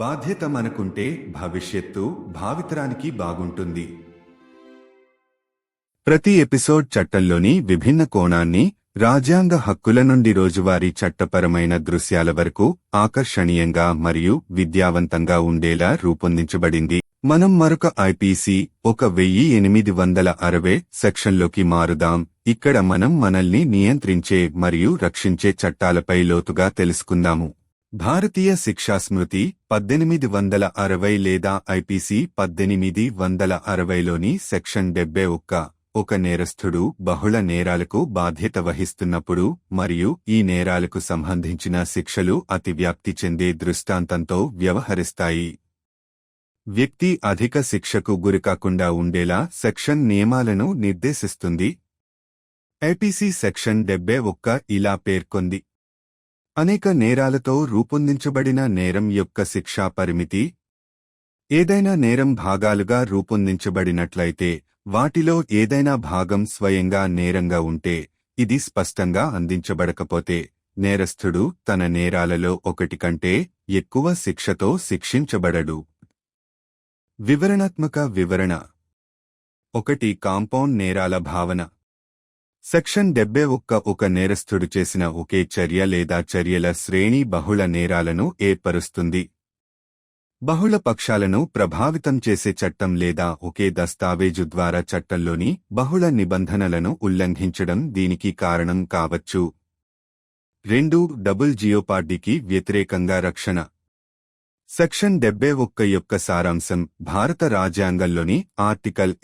బాధ్యత మనకుంటే భవిష్యత్తు భావితరానికి బాగుంటుంది. ప్రతి ఎపిసోడ్ చట్టంలోని విభిన్న కోణాన్ని, రాజ్యాంగ హక్కుల నుండి రోజువారీ చట్టపరమైన దృశ్యాల వరకు ఆకర్షణీయంగా మరియు విద్యావంతంగా ఉండేలా రూపొందించబడింది. మనం మరొక ఐపీసీ 1860 సెక్షన్లోకి మారుదాం. ఇక్కడ మనం మనల్ని నియంత్రించే మరియు రక్షించే చట్టాలపై లోతుగా తెలుసుకుందాము. భారతీయ శిక్షాస్మృతి 1860 లేదా ఐపీసీ 1860లోని సెక్షన్ 71 ఒక నేరస్థుడు బహుళ నేరాలకు బాధ్యత వహిస్తున్నప్పుడు మరియు ఈ నేరాలకు సంబంధించిన శిక్షలు అతివ్యాప్తి చెందే దృష్టాంతంతో వ్యవహరిస్తాయి. వ్యక్తి అధిక శిక్షకు గురికాకుండా ఉండేలా సెక్షన్ నియమాలను నిర్దేశిస్తుంది. ఐపీసీ సెక్షన్ 71 ఇలా పేర్కొంది: అనేక నేరాలతో రూపొందించబడిన నేరం యొక్క శిక్షా పరిమితి. ఏదైనా నేరం భాగాలుగా రూపొందించబడినట్లయితే, వాటిలో ఏదైనా భాగం స్వయంగా నేరంగా ఉంటే, ఇది స్పష్టంగా అందించబడకపోతే, నేరస్థుడు తన నేరాలలో ఒకటి కంటే ఎక్కువ శిక్షతో శిక్షించబడడు. వివరణాత్మక వివరణ 1. కాంపౌండ్ నేరాల భావన. సెక్షన్ 71 ఒక నేరస్థుడు చేసిన ఒకే చర్య లేదా చర్యల శ్రేణి బహుళ నేరాలను ఏర్పరుస్తుంది. బహుళ పక్షాలను ప్రభావితం చేసే చట్టం లేదా ఒకే దస్తావేజు ద్వారా చట్టంలోని బహుళ నిబంధనలను ఉల్లంఘించడం దీనికి కారణం కావచ్చు. 2. డబుల్ జియోపార్డీకి వ్యతిరేకంగా రక్షణ. సెక్షన్ 71 యొక్క సారాంశం భారత రాజ్యాంగంలోని ఆర్టికల్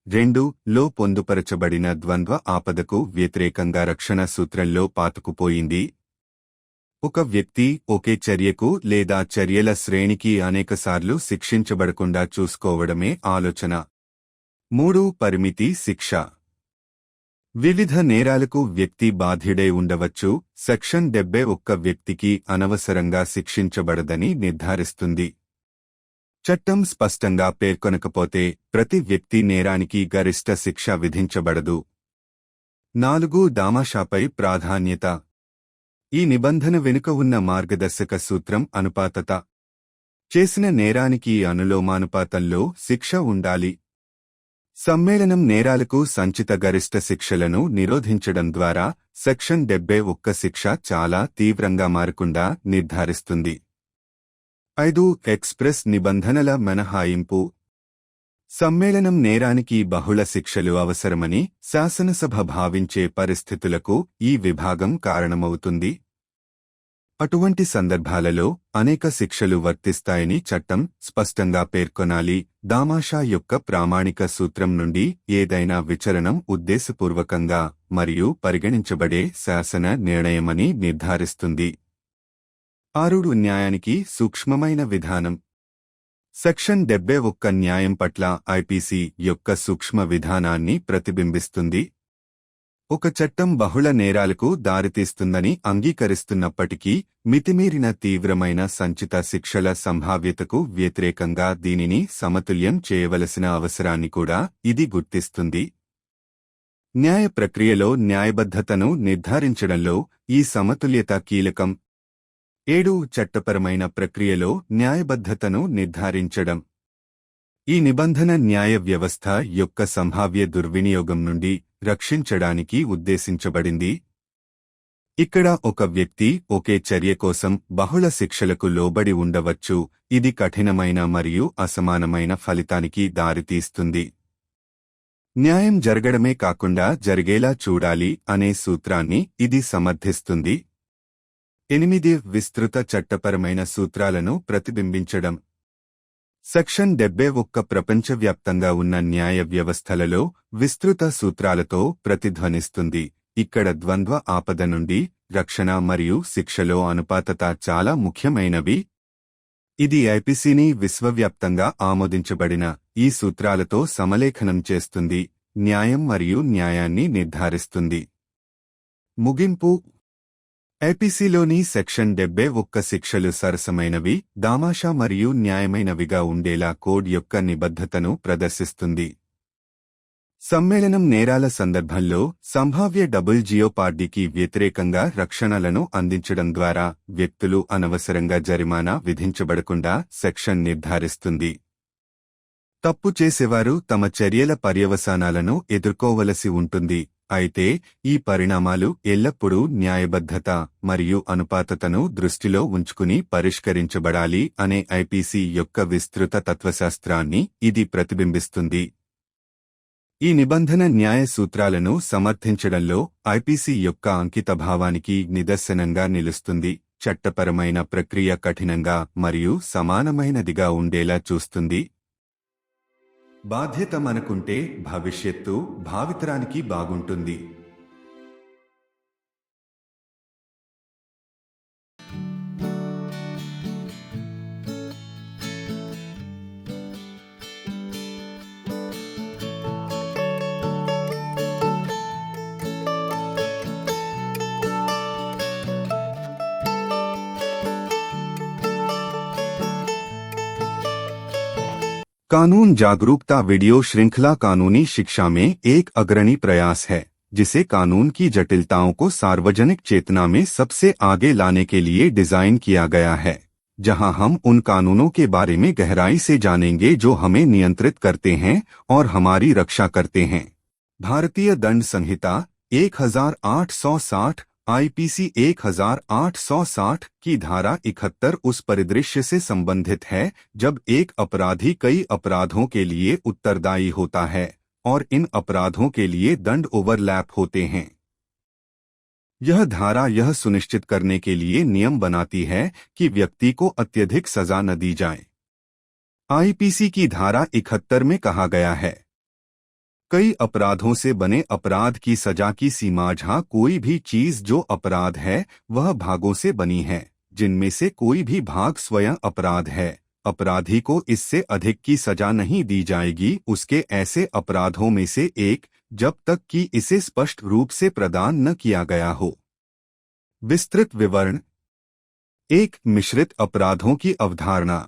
22లో పొందుపరచబడిన ద్వంద్వ ఆపదకు వ్యతిరేకంగా రక్షణ సూత్రంలో పాతుకుపోయింది. ఒక వ్యక్తి ఒకే చర్యకు లేదా చర్యల శ్రేణికి అనేకసార్లు శిక్షించబడకుండా చూసుకోవడమే ఆలోచన. 3. పరిమితి శిక్ష. వివిధ నేరాలకు వ్యక్తి బాధ్యుడై ఉండవచ్చు. సెక్షన్ 71 వ్యక్తికి అనవసరంగా శిక్షించబడదని నిర్ధారిస్తుంది. చట్టం స్పష్టంగా పేర్కొనకపోతే ప్రతి వ్యక్తి నేరానికి గరిష్ట శిక్ష విధించబడదు. 4. దామాషాపై ప్రాధాన్యత. ఈ నిబంధన వెనుక ఉన్న మార్గదర్శక సూత్రం అనుపాతత. చేసిన నేరానికి అనులోమానుపాతంలో శిక్ష ఉండాలి. సమ్మేళనం నేరాలకు సంచిత గరిష్ట శిక్షలను నిరోధించడం ద్వారా సెక్షన్ 71 శిక్ష చాలా తీవ్రంగా మారకుండా నిర్ధారిస్తుంది. 5. ఎక్స్ప్రెస్ నిబంధనల మినహాయింపు. సమ్మేళనం నేరానికి బహుళ శిక్షలు అవసరమని శాసనసభ భావించే పరిస్థితులకు ఈ విభాగం కారణమవుతుంది. అటువంటి సందర్భాలలో అనేక శిక్షలు వర్తిస్తాయని చట్టం స్పష్టంగా పేర్కొనాలి. దామాషా యొక్క ప్రామాణిక సూత్రం నుండి ఏదైనా విచలనం ఉద్దేశపూర్వకంగా మరియు పరిగణించబడే శాసన నిర్ణయమని నిర్ధారిస్తుంది. 6. న్యాయానికి సూక్ష్మమైన విధానం. సెక్షన్ 71 న్యాయం పట్ల ఐపీసీ యొక్క సూక్ష్మ విధానాన్ని ప్రతిబింబిస్తుంది. ఒక చట్టం బహుళ నేరాలకు దారితీస్తుందని అంగీకరిస్తున్నప్పటికీ మితిమీరిన తీవ్రమైన సంచిత శిక్షల సంభావ్యతకు వ్యతిరేకంగా దీనిని సమతుల్యం చేయవలసిన అవసరాన్ని కూడా ఇది గుర్తిస్తుంది. న్యాయ ప్రక్రియలో న్యాయబద్ధతను నిర్ధారించడంలో ఈ సమతుల్యత కీలకం. 7. చట్టపరమైన ప్రక్రియలో న్యాయబద్ధతను నిర్ధారించడం. ఈ నిబంధన న్యాయ వ్యవస్థ యొక్క సంభావ్య దుర్వినియోగం నుండి రక్షించడానికి ఉద్దేశించబడింది. ఇక్కడ ఒక వ్యక్తి ఒకే చర్య కోసం బహుళ శిక్షలకు లోబడి ఉండవచ్చు. ఇది కఠినమైన మరియు అసమానమైన ఫలితానికి దారితీస్తుంది. న్యాయం జరగడమే కాకుండా జరిగేలా చూడాలి అనే సూత్రాన్ని ఇది సమర్థిస్తుంది. 8. విస్తృత చట్టపరమైన సూత్రాలను ప్రతిబింబించడం. సెక్షన్ 71 ప్రపంచవ్యాప్తంగా ఉన్న న్యాయ వ్యవస్థలలో విస్తృత సూత్రాలతో ప్రతిధ్వనిస్తుంది. ఇక్కడ ద్వంద్వ ఆపద నుండి రక్షణ మరియు శిక్షలో అనుపాతత చాలా ముఖ్యమైనవి. ఇది ఐపీసీని విశ్వవ్యాప్తంగా ఆమోదించబడిన ఈ సూత్రాలతో సమలేఖనం చేస్తుంది, న్యాయం మరియు న్యాయాన్ని నిర్ధారిస్తుంది. ముగింపు. ఐపీసీలోని సెక్షన్ 71 శిక్షలు సరసమైనవి, దామాషా మరియు న్యాయమైనవిగా ఉండేలా కోడ్ యొక్క నిబద్ధతను ప్రదర్శిస్తుంది. సమ్మేళనం నేరాల సందర్భంలో సంభావ్య డబుల్ జియోపార్డీకి వ్యతిరేకంగా రక్షణలను అందించడం ద్వారా వ్యక్తులు అనవసరంగా జరిమానా విధించబడకుండా సెక్షన్ నిర్ధారిస్తుంది. తప్పు చేసేవారు తమ చర్యల పర్యవసానాలను ఎదుర్కోవలసి ఉంటుంది. అయితే ఈ పరిణామాలు ఎల్లప్పుడూ న్యాయబద్ధత మరియు అనుపాతతను దృష్టిలో ఉంచుకుని పరిష్కరించబడాలి అనే ఐపీసీ యొక్క విస్తృత తత్వశాస్త్రాన్ని ఇది ప్రతిబింబిస్తుంది. ఈ నిబంధన న్యాయ సూత్రాలను సమర్థించడంలో ఐపీసీ యొక్క అంకితభావానికి నిదర్శనంగా నిలుస్తుంది. చట్టపరమైన ప్రక్రియ కఠినంగా మరియు సమానమైనదిగా ఉండేలా చూస్తుంది. బాధ్యత మనకుంటే భవిష్యత్తు భావితరానికి బాగుంటుంది. कानून जागरूकता वीडियो श्रृंखला कानूनी शिक्षा में एक अग्रणी प्रयास है, जिसे कानून की जटिलताओं को सार्वजनिक चेतना में सबसे आगे लाने के लिए डिजाइन किया गया है, जहां हम उन कानूनों के बारे में गहराई से जानेंगे जो हमें नियंत्रित करते हैं और हमारी रक्षा करते हैं। भारतीय दंड संहिता 1860 आईपीसी 1860 की धारा 71 उस परिदृश्य से संबंधित है जब एक अपराधी कई अपराधों के लिए उत्तरदायी होता है और इन अपराधों के लिए दंड ओवरलैप होते हैं। यह धारा यह सुनिश्चित करने के लिए नियम बनाती है कि व्यक्ति को अत्यधिक सजा न दी जाए। आईपीसी की धारा 71 में कहा गया है, कई अपराधों से बने अपराध की सजा की सीमा जहाँ कोई भी चीज जो अपराध है वह भागों से बनी है, जिनमें से कोई भी भाग स्वयं अपराध है, अपराधी को इससे अधिक की सजा नहीं दी जाएगी उसके ऐसे अपराधों में से एक, जब तक कि इसे स्पष्ट रूप से प्रदान न किया गया हो। विस्तृत विवरण। एक, मिश्रित अपराधों की अवधारणा।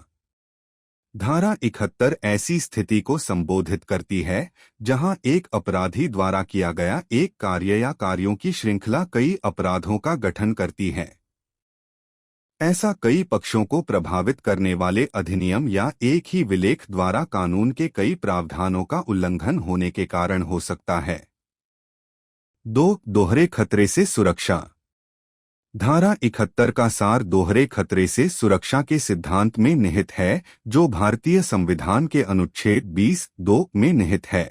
धारा 71 ऐसी स्थिति को संबोधित करती है जहां एक अपराधी द्वारा किया गया एक कार्य या कार्यों की श्रृंखला कई अपराधों का गठन करती है। ऐसा कई पक्षों को प्रभावित करने वाले अधिनियम या एक ही विलेख द्वारा कानून के कई प्रावधानों का उल्लंघन होने के कारण हो सकता है। 2, दोहरे खतरे से सुरक्षा। धारा 71 का सार दोहरे खतरे से सुरक्षा के सिद्धांत में निहित है, जो भारतीय संविधान के अनुच्छेद 20(2) में निहित है।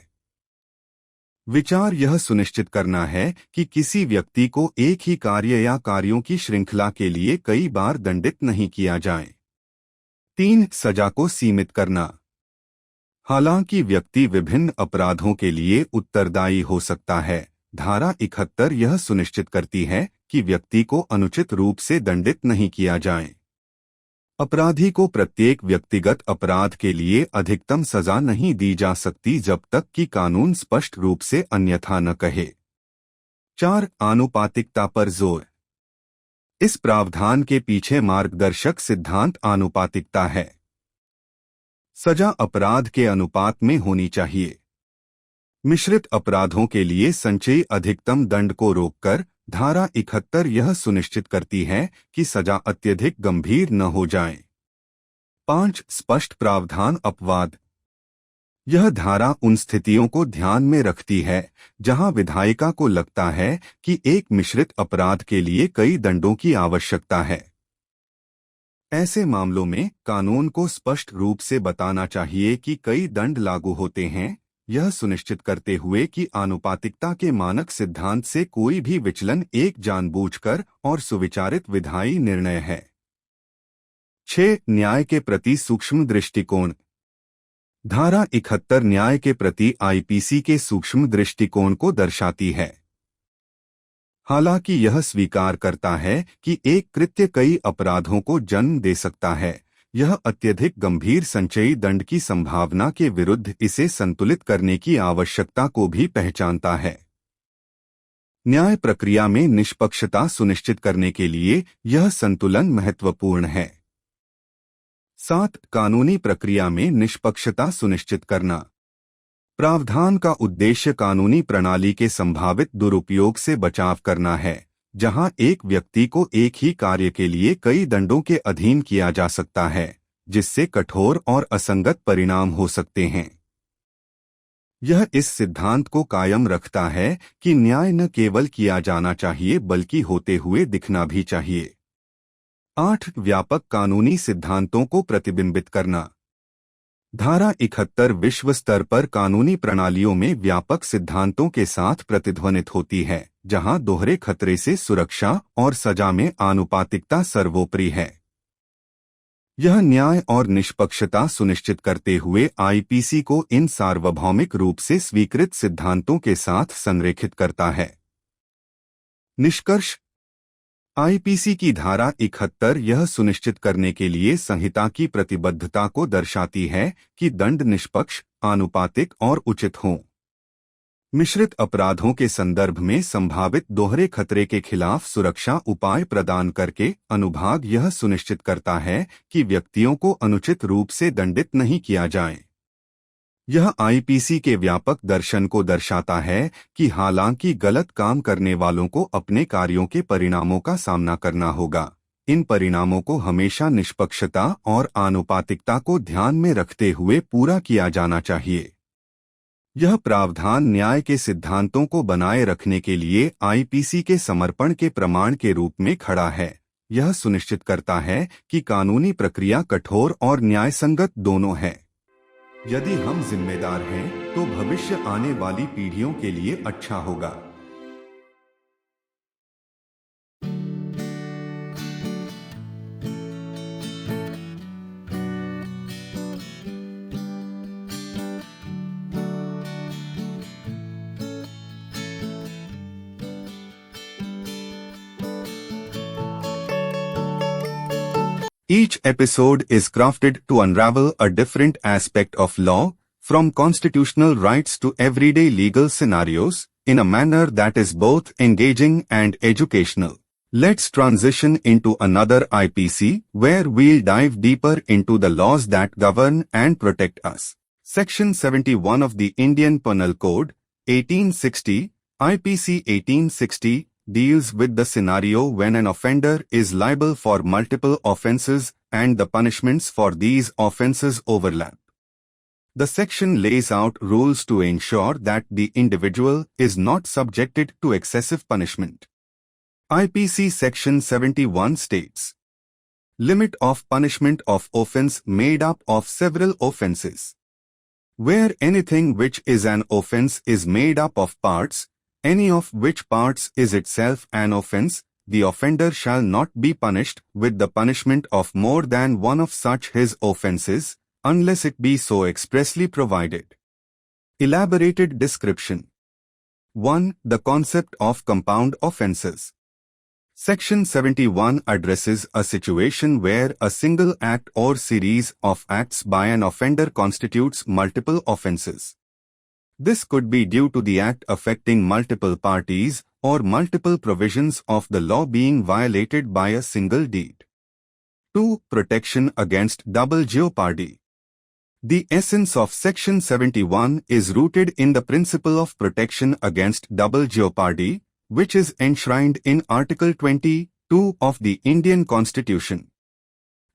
विचार यह सुनिश्चित करना है कि किसी व्यक्ति को एक ही कार्य या कार्यों की श्रृंखला के लिए कई बार दंडित नहीं किया जाए। 3, सजा को सीमित करना। हालांकि व्यक्ति विभिन्न अपराधों के लिए उत्तरदायी हो सकता है, धारा 71 यह सुनिश्चित करती है कि व्यक्ति को अनुचित रूप से दंडित नहीं किया जाए। अपराधी को प्रत्येक व्यक्तिगत अपराध के लिए अधिकतम सजा नहीं दी जा सकती जब तक कि कानून स्पष्ट रूप से अन्यथा न कहे। 4, आनुपातिकता पर जोर। इस प्रावधान के पीछे मार्गदर्शक सिद्धांत आनुपातिकता है। सजा अपराध के अनुपात में होनी चाहिए। मिश्रित अपराधों के लिए संचयी अधिकतम दंड को रोककर धारा 71 यह सुनिश्चित करती है कि सजा अत्यधिक गंभीर न हो जाए। 5, स्पष्ट प्रावधान अपवाद। यह धारा उन स्थितियों को ध्यान में रखती है जहां विधायिका को लगता है कि एक मिश्रित अपराध के लिए कई दंडों की आवश्यकता है। ऐसे मामलों में कानून को स्पष्ट रूप से बताना चाहिए कि कई दंड लागू होते हैं, यह सुनिश्चित करते हुए कि आनुपातिकता के मानक सिद्धांत से कोई भी विचलन एक जानबूझकर और सुविचारित विधायी निर्णय है। 6, न्याय के प्रति सूक्ष्म दृष्टिकोण। धारा 71 न्याय के प्रति आईपीसी के सूक्ष्म दृष्टिकोण को दर्शाती है। हालांकि यह स्वीकार करता है कि एक कृत्य कई अपराधों को जन्म दे सकता है, यह अत्यधिक गंभीर संचयी दंड की संभावना के विरुद्ध इसे संतुलित करने की आवश्यकता को भी पहचानता है। न्याय प्रक्रिया में निष्पक्षता सुनिश्चित करने के लिए यह संतुलन महत्वपूर्ण है। 7, कानूनी प्रक्रिया में निष्पक्षता सुनिश्चित करना। प्रावधान का उद्देश्य कानूनी प्रणाली के संभावित दुरुपयोग से बचाव करना है, जहां एक व्यक्ति को एक ही कार्य के लिए कई दंडों के अधीन किया जा सकता है, जिससे कठोर और असंगत परिणाम हो सकते हैं। यह इस सिद्धांत को कायम रखता है कि न्याय न केवल किया जाना चाहिए बल्कि होते हुए दिखना भी चाहिए। 8 व्यापक कानूनी सिद्धांतों को प्रतिबिंबित करना। धारा 71 विश्व स्तर पर कानूनी प्रणालियों में व्यापक सिद्धांतों के साथ प्रतिध्वनित होती है, जहां दोहरे खतरे से सुरक्षा और सजा में आनुपातिकता सर्वोपरि है। यह न्याय और निष्पक्षता सुनिश्चित करते हुए आईपीसी को इन सार्वभौमिक रूप से स्वीकृत सिद्धांतों के साथ संरेखित करता है। निष्कर्ष: आईपीसी की धारा 71 यह सुनिश्चित करने के लिए संहिता की प्रतिबद्धता को दर्शाती है कि दंड निष्पक्ष, आनुपातिक और उचित हों। मिश्रित अपराधों के संदर्भ में संभावित दोहरे खतरे के खिलाफ सुरक्षा उपाय प्रदान करके अनुभाग यह सुनिश्चित करता है कि व्यक्तियों को अनुचित रूप से दंडित नहीं किया जाए। यह आईपीसी के व्यापक दर्शन को दर्शाता है कि हालांकि गलत काम करने वालों को अपने कार्यों के परिणामों का सामना करना होगा, इन परिणामों को हमेशा निष्पक्षता और आनुपातिकता को ध्यान में रखते हुए पूरा किया जाना चाहिए। यह प्रावधान न्याय के सिद्धांतों को बनाए रखने के लिए आईपीसी के समर्पण के प्रमाण के रूप में खड़ा है। यह सुनिश्चित करता है कि कानूनी प्रक्रिया कठोर और न्यायसंगत दोनों है। यदि हम जिम्मेदार हैं, तो भविष्य आने वाली पीढ़ियों के लिए अच्छा होगा। Each episode is crafted to unravel a different aspect of law, from constitutional rights to everyday legal scenarios, in a manner that is both engaging and educational. Let's transition into another IPC, where we'll dive deeper into the laws that govern and protect us. Section 71 of the Indian Penal Code, 1860, IPC 1860, deals with the scenario when an offender is liable for multiple offences and the punishments for these offences overlap. The section lays out rules to ensure that the individual is not subjected to excessive punishment. IPC Section 71 states: limit of punishment of offence made up of several offences. Where anything which is an offence is made up of parts, any of which parts is itself an offence, the offender shall not be punished with the punishment of more than one of such his offences, unless it be so expressly provided. Elaborated description. 1. The concept of compound offences. Section 71 addresses a situation where a single act or series of acts by an offender constitutes multiple offences. This could be due to the act affecting multiple parties or multiple provisions of the law being violated by a single deed. 2. Protection against double jeopardy. The essence of Section 71 is rooted in the principle of protection against double jeopardy, which is enshrined in Article 22 of the Indian Constitution.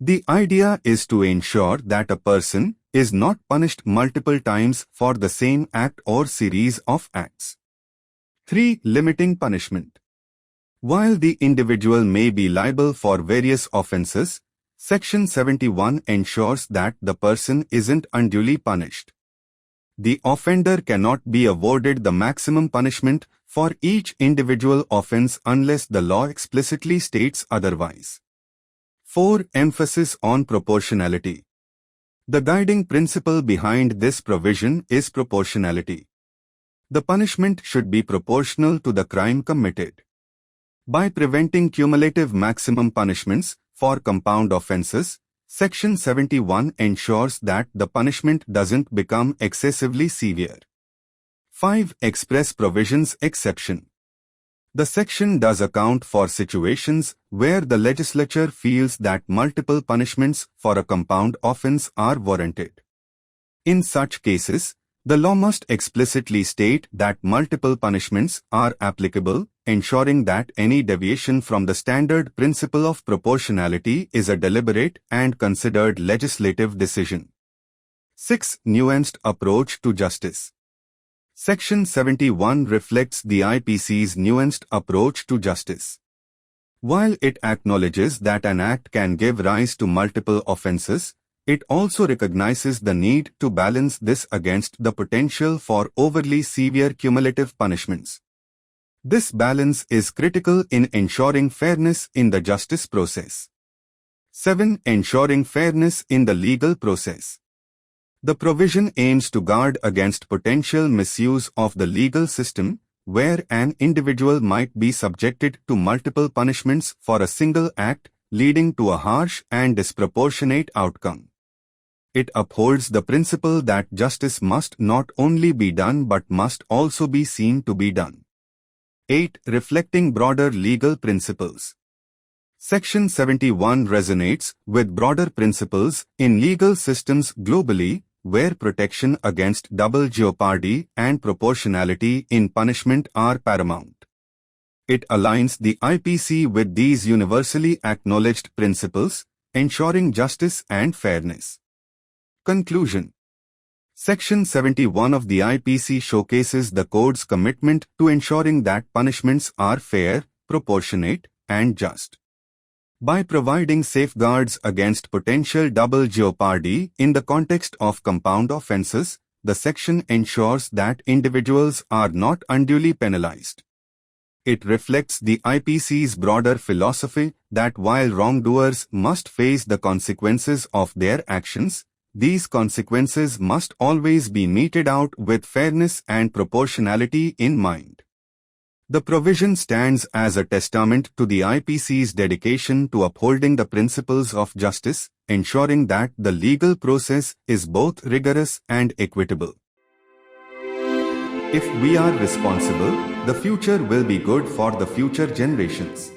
The idea is to ensure that a person is not punished multiple times for the same act or series of acts. 3. Limiting punishment. While the individual may be liable for various offences, Section 71 ensures that the person isn't unduly punished. The offender cannot be awarded the maximum punishment for each individual offence unless the law explicitly states otherwise. 4. Emphasis on proportionality. The guiding principle behind this provision is proportionality. The punishment should be proportional to the crime committed. By preventing cumulative maximum punishments for compound offences, Section 71 ensures that the punishment doesn't become excessively severe. 5. Express provisions exception. The section does account for situations where the legislature feels that multiple punishments for a compound offence are warranted. In such cases, The law must explicitly state that multiple punishments are applicable, ensuring that any deviation from the standard principle of proportionality is a deliberate and considered legislative decision. 6. Nuanced approach to justice. Section 71 reflects the IPC's nuanced approach to justice. While it acknowledges that an act can give rise to multiple offenses, it also recognizes the need to balance this against the potential for overly severe cumulative punishments. This balance is critical in ensuring fairness in the justice process. 7. Ensuring fairness in the legal process. The provision aims to guard against potential misuse of the legal system, where an individual might be subjected to multiple punishments for a single act, leading to a harsh and disproportionate outcome. It upholds the principle that justice must not only be done but must also be seen to be done. 8. Reflecting broader legal principles. Section 71 resonates with broader principles in legal systems globally, where protection against double jeopardy and proportionality in punishment are paramount. It aligns the IPC with these universally acknowledged principles, ensuring justice and fairness. Conclusion. Section 71 of the IPC showcases the Code's commitment to ensuring that punishments are fair, proportionate, and just. By providing safeguards against potential double jeopardy in the context of compound offenses, the section ensures that individuals are not unduly penalized. It reflects the IPC's broader philosophy that while wrongdoers must face the consequences of their actions, these consequences must always be meted out with fairness and proportionality in mind. The provision stands as a testament to the IPC's dedication to upholding the principles of justice, ensuring that the legal process is both rigorous and equitable. If we are responsible, the future will be good for the future generations.